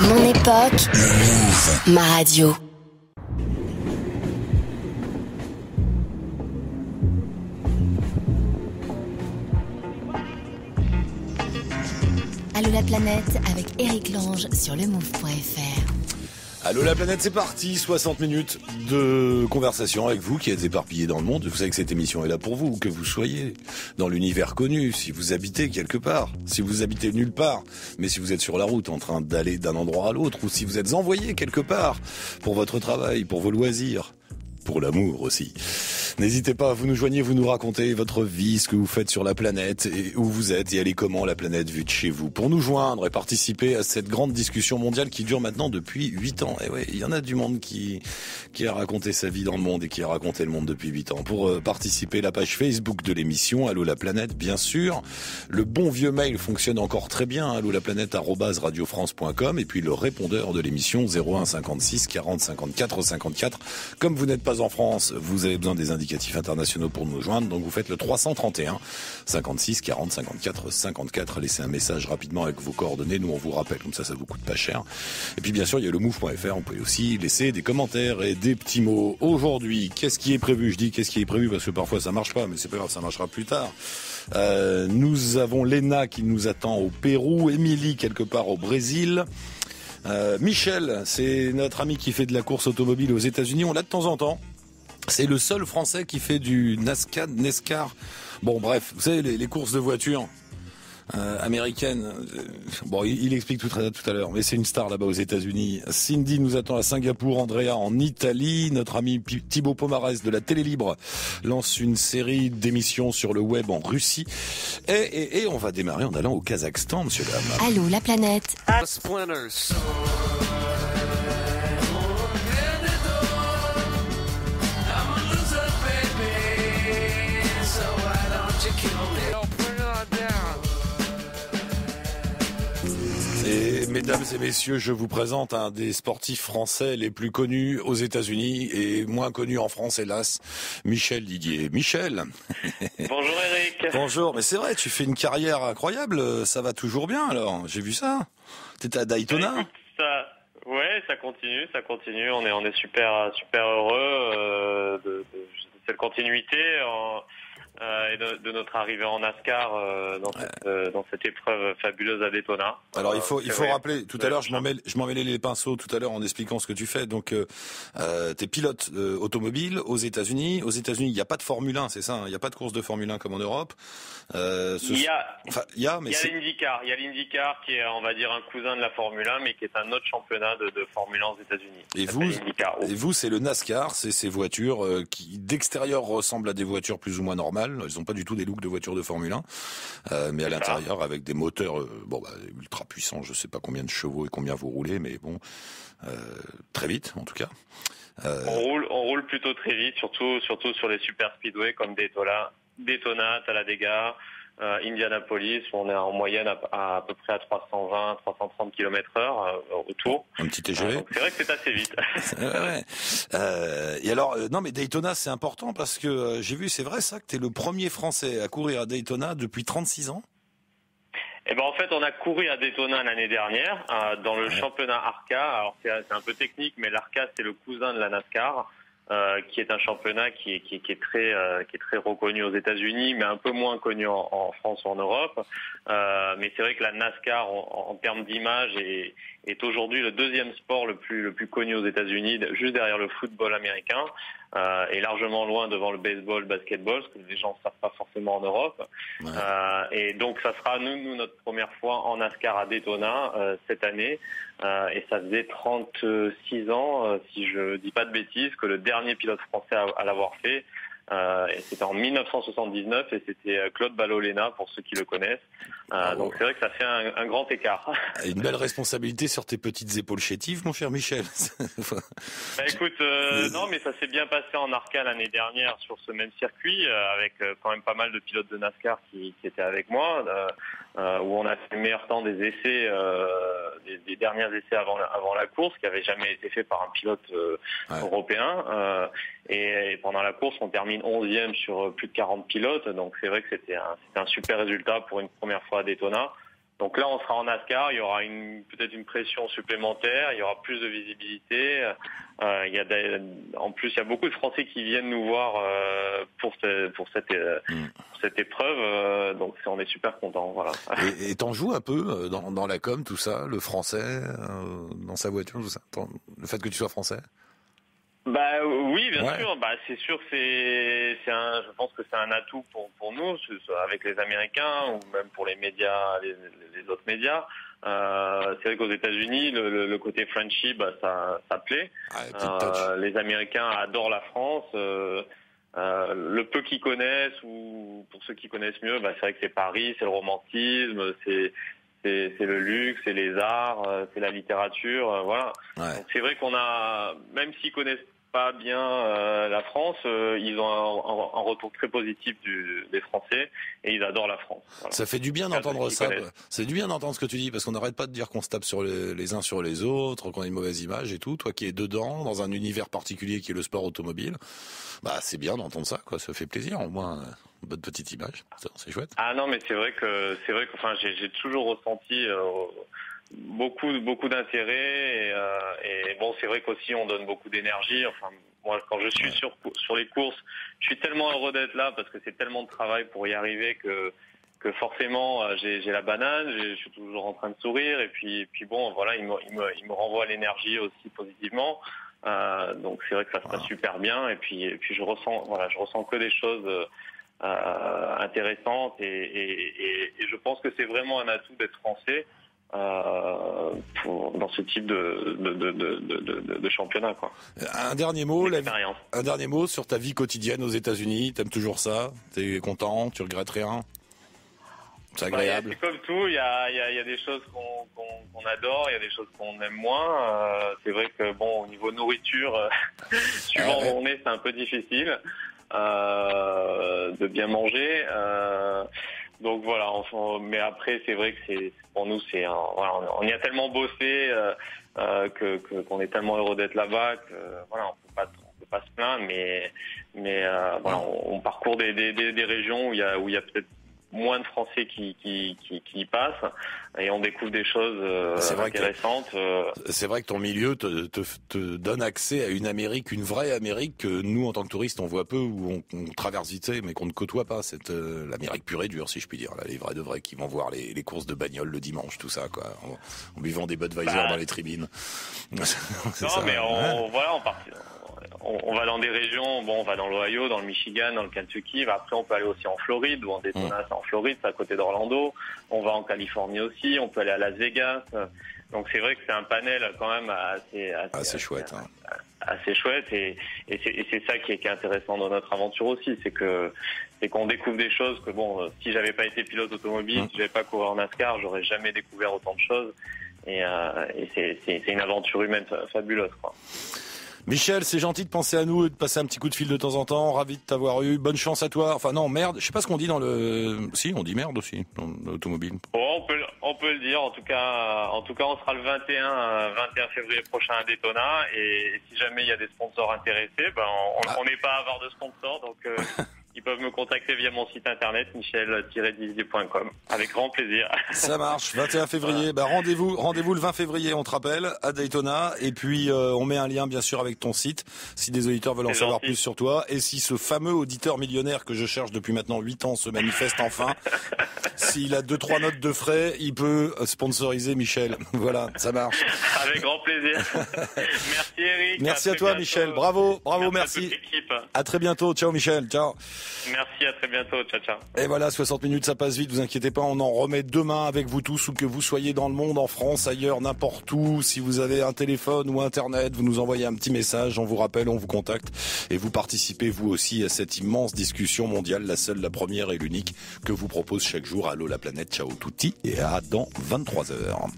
Mon époque, ma radio. Allô la planète avec Eric Lange sur lemove.fr. Allô la planète, c'est parti, 60 minutes de conversation avec vous qui êtes éparpillés dans le monde. Vous savez que cette émission est là pour vous, que vous soyez dans l'univers connu, si vous habitez quelque part, si vous habitez nulle part, mais si vous êtes sur la route en train d'aller d'un endroit à l'autre, ou si vous êtes envoyé quelque part pour votre travail, pour vos loisirs, pour l'amour aussi. N'hésitez pas, vous nous joignez, vous nous racontez votre vie, ce que vous faites sur la planète, et où vous êtes, et elle est comment la planète vue de chez vous. Pour nous joindre et participer à cette grande discussion mondiale qui dure maintenant depuis 8 ans. Et ouais, il y en a du monde qui a raconté sa vie dans le monde et qui a raconté le monde depuis 8 ans. Pour participer, la page Facebook de l'émission, Allô la planète, bien sûr. Le bon vieux mail fonctionne encore très bien, allolaplanète@radiofrance.com, et puis le répondeur de l'émission, 01 56 40 54 54. Comme vous n'êtes pas en France, vous avez besoin des indicatifs internationaux pour nous joindre, donc vous faites le 331 56 40 54 54. Laissez un message rapidement avec vos coordonnées, nous on vous rappelle, comme ça vous coûte pas cher. Et puis bien sûr il y a le move.fr, on peut aussi laisser des commentaires et des petits mots. Aujourd'hui, qu'est-ce qui est prévu? Je dis qu'est-ce qui est prévu parce que parfois ça marche pas, mais c'est pas grave, ça marchera plus tard. Nous avons Léna qui nous attend au Pérou, Émilie quelque part au Brésil. Michel, c'est notre ami qui fait de la course automobile aux États-Unis, on l'a de temps en temps. C'est le seul Français qui fait du NASCAR. Bon, bref, vous savez, les courses de voitures américaines. Bon, il explique tout à l'heure, mais c'est une star là-bas aux États-Unis. Cindy nous attend à Singapour, Andrea en Italie. Notre ami Thibaut Pomarès de la Télé Libre lance une série d'émissions sur le web en Russie. Et on va démarrer en allant au Kazakhstan, monsieur Dame. Allô la planète. Splinters. Et mesdames et messieurs, je vous présente un des sportifs français les plus connus aux États-Unis et moins connus en France, hélas, Michel Didier. Michel. Bonjour Eric. Bonjour, mais c'est vrai, tu fais une carrière incroyable, ça va toujours bien alors, j'ai vu ça. T'étais à Daytona. Ça continue, on est super heureux de cette continuité et de notre arrivée en NASCAR dans cette épreuve fabuleuse à Daytona. Alors il faut rappeler, tout à l'heure je m'en mêlais les pinceaux tout à l'heure en expliquant ce que tu fais. Donc t'es pilote automobile aux États-Unis. Aux États-Unis, il n'y a pas de Formule 1, c'est ça, hein, il n'y a pas de course de Formule 1 comme en Europe. Il y a l'IndyCar, qui est, on va dire, un cousin de la Formule 1, mais qui est un autre championnat de Formule 1 aux États-Unis. Et vous, c'est le NASCAR, c'est ces voitures qui d'extérieur ressemblent à des voitures plus ou moins normales. Ils n'ont pas du tout des looks de voitures de Formule 1, mais à l'intérieur avec des moteurs ultra puissants. Je sais pas combien de chevaux et combien vous roulez, mais bon, très vite en tout cas. On roule plutôt très vite, surtout sur les super speedways comme Daytona, Talladega, Indianapolis, où on est en moyenne à peu près à 320-330 km/h autour. Un petit TGV. Donc c'est vrai que c'est assez vite. Ouais. Et alors, non mais Daytona c'est important parce que j'ai vu, c'est vrai ça, que t'es le premier Français à courir à Daytona depuis 36 ans. Eh ben en fait, on a couru à Daytona l'année dernière dans le championnat ARCA. Alors c'est un peu technique, mais l'ARCA c'est le cousin de la NASCAR. Qui est un championnat qui est très reconnu aux États-Unis, mais un peu moins connu en France ou en Europe. Mais c'est vrai que la NASCAR, en termes d'image, est aujourd'hui le deuxième sport le plus connu aux États-Unis, juste derrière le football américain, et largement loin devant le baseball, basketball, ce que les gens ne savent pas forcément en Europe. Ouais. Et donc ça sera nous notre première fois en NASCAR à Daytona cette année. Et ça faisait 36 ans, si je dis pas de bêtises, que le dernier pilote français à l'avoir fait. Et c'était en 1979 et c'était Claude Ballot-Léna pour ceux qui le connaissent. Donc c'est vrai que ça fait un grand écart. Une belle responsabilité sur tes petites épaules chétives, mon cher Michel. Bah écoute, non mais ça s'est bien passé en ARCA l'année dernière sur ce même circuit avec quand même pas mal de pilotes de NASCAR qui étaient avec moi, où on a fait le meilleur temps des essais, des derniers essais avant la course, qui avait jamais été fait par un pilote européen. Et pendant la course, on termine 11e sur plus de 40 pilotes, donc c'est vrai que c'était un super résultat pour une première fois à Daytona. Donc là, on sera en NASCAR, il y aura peut-être une pression supplémentaire, il y aura plus de visibilité. En plus, il y a beaucoup de Français qui viennent nous voir pour cette épreuve. Donc on est super contents. Voilà. Et t'en joues un peu dans la com, tout ça, le français, dans sa voiture, tout ça, le fait que tu sois français? Bah oui, bien sûr. Bah c'est sûr que je pense que c'est un atout pour nous, avec les Américains ou même pour les médias, les autres médias. C'est vrai qu'aux États-Unis, le côté Frenchy, bah ça plaît. Les Américains adorent la France. Le peu qu'ils connaissent, ou pour ceux qui connaissent mieux, bah c'est vrai que c'est Paris, c'est le romantisme, c'est le luxe, c'est les arts, c'est la littérature, voilà. Ouais. Donc c'est vrai qu'on a, même s'ils connaissent pas bien la France, ils ont un retour très positif des Français et ils adorent la France. Voilà. Ça fait du bien d'entendre ça. C'est du bien d'entendre ce que tu dis, parce qu'on n'arrête pas de dire qu'on se tape sur les uns sur les autres, qu'on a une mauvaise image et tout. Toi qui es dedans, dans un univers particulier qui est le sport automobile, bah c'est bien d'entendre ça, quoi. Ça fait plaisir, au moins. Bonne petite image, c'est chouette. Ah non, mais c'est vrai que enfin j'ai toujours ressenti beaucoup d'intérêt et bon, c'est vrai qu'aussi on donne beaucoup d'énergie. Enfin moi, quand je suis sur les courses, je suis tellement heureux d'être là parce que c'est tellement de travail pour y arriver que forcément j'ai la banane, je suis toujours en train de sourire et puis bon, voilà, il me renvoie l'énergie aussi positivement. Donc c'est vrai que ça se passe super bien et puis je ressens que des choses intéressante et je pense que c'est vraiment un atout d'être français dans ce type de championnat, quoi. Un dernier mot sur ta vie quotidienne aux États-Unis. T'aimes toujours ça? T'es content? Tu regrettes rien? C'est agréable. C'est comme tout, il y a des choses qu'on adore, il y a des choses qu'on aime moins. C'est vrai que bon, au niveau nourriture, suivant où on est, c'est un peu difficile. De bien manger, donc voilà. Mais après, c'est vrai que pour nous, on y a tellement bossé qu'on est tellement heureux d'être là-bas que voilà, on peut pas se plaindre. Mais voilà, on parcourt des régions où il y a peut-être moins de Français qui y passent et on découvre des choses intéressantes. C'est vrai que ton milieu te donne accès à une Amérique, une vraie Amérique que nous en tant que touristes on voit peu ou on traverse vite mais qu'on ne côtoie pas. L'Amérique pure et dure, si je puis dire, là, les vrais de vrais qui vont voir les courses de bagnole le dimanche, tout ça, quoi, en buvant des Budweiser dans les tribunes. On va dans des régions, on va dans l'Ohio, dans le Michigan, dans le Kentucky. Après, on peut aller aussi en Floride, où en Daytona, c'est en Floride, c'est à côté d'Orlando. On va en Californie aussi, on peut aller à Las Vegas. Donc c'est vrai que c'est un panel quand même assez chouette. Assez chouette et c'est ça qui est intéressant dans notre aventure aussi, c'est qu'on découvre des choses que bon, si j'avais pas été pilote automobile, si j'avais pas couru en NASCAR, j'aurais jamais découvert autant de choses. Et c'est une aventure humaine fabuleuse, quoi. Michel, c'est gentil de penser à nous et de passer un petit coup de fil de temps en temps. Ravi de t'avoir eu. Bonne chance à toi. Enfin non, merde. Je sais pas ce qu'on dit Si, on dit merde aussi dans l'automobile. Bon, on peut le dire. En tout cas, on sera le 21 février prochain à Daytona. Et si jamais il y a des sponsors intéressés, on n'est pas avare de sponsors, donc. Ils peuvent me contacter via mon site internet michel-dizier.com avec grand plaisir. Ça marche. 21 février. Rendez-vous le 20 février, on te rappelle, à Daytona. Et puis on met un lien bien sûr avec ton site si des auditeurs veulent en savoir plus sur toi. Et si ce fameux auditeur millionnaire que je cherche depuis maintenant 8 ans se manifeste enfin, s'il a 2-3 notes de frais, il peut sponsoriser Michel. Voilà, ça marche. Avec grand plaisir. Merci Eric. Merci à toi Michel. Bravo, merci. À très bientôt. Ciao Michel. Ciao. Merci, à très bientôt, ciao. Et voilà, 60 minutes, ça passe vite, vous inquiétez pas, on en remet demain avec vous tous, où que vous soyez dans le monde, en France, ailleurs, n'importe où. Si vous avez un téléphone ou internet, vous nous envoyez un petit message, on vous rappelle, on vous contacte, et vous participez vous aussi à cette immense discussion mondiale, la seule, la première et l'unique, que vous propose chaque jour Allô la planète, ciao touti, et à dans 23h.